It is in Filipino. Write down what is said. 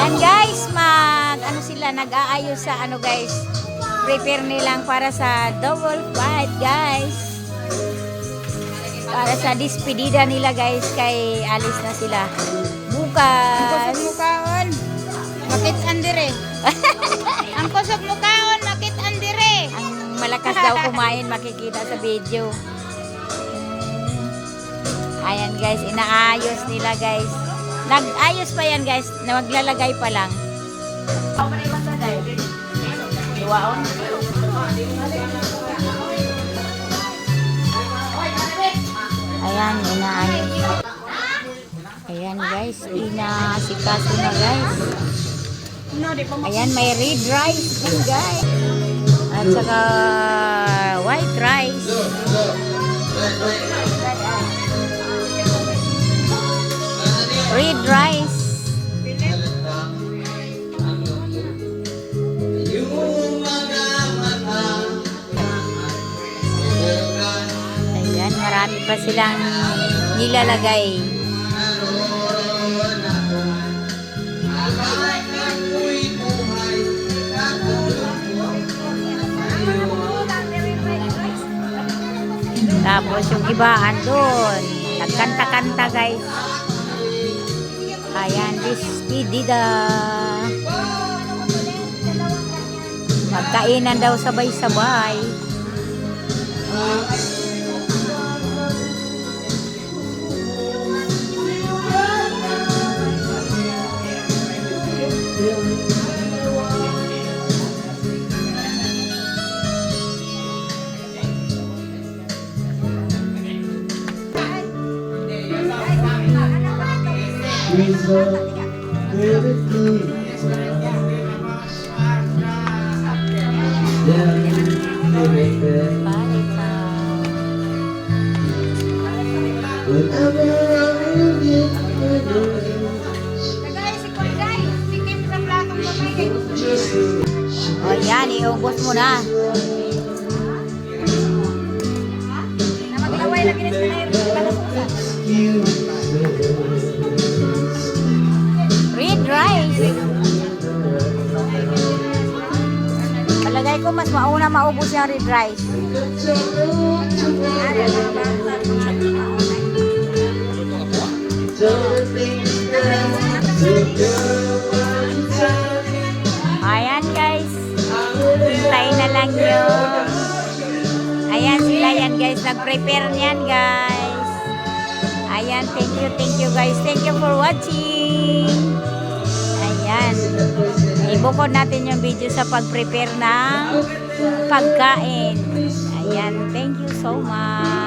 Ayan guys, ano sila, nag-aayos sa ano guys. Prepare nilang para sa double fight guys. Para sa despedida nila guys, kay alis na sila. Bukas. Ang kusog mukaon, makit andere. Ang kusog mukaon, makit andere. Ang malakas daw kumain, makikita sa video. Ayan guys, inaayos nila guys. Nag-ayos pa yan guys, na maglalagay pa lang. Ayan, inaayos. Ayan guys, inasikaso na guys. Ayan, may red rice din guys. At saka white rice. Red rice. Ayan, marami pa silang nilalagay. Tapos yung iba andun, nagkanta-kanta guys. Ayan, despedida. Magkainan daw sabay-sabay. O yan, iubos mo na. Maglaway lagi na red rice. Palagay ko mas mauna maubos yung red rice. Ayan guys, hintayin na lang yun. Ayan sila yan guys, nag-prepare niyan guys. Ayan, thank you guys, thank you for watching. Ayan, ibukod natin yung video sa pag-prepare ng pagkain. Ayan, thank you so much.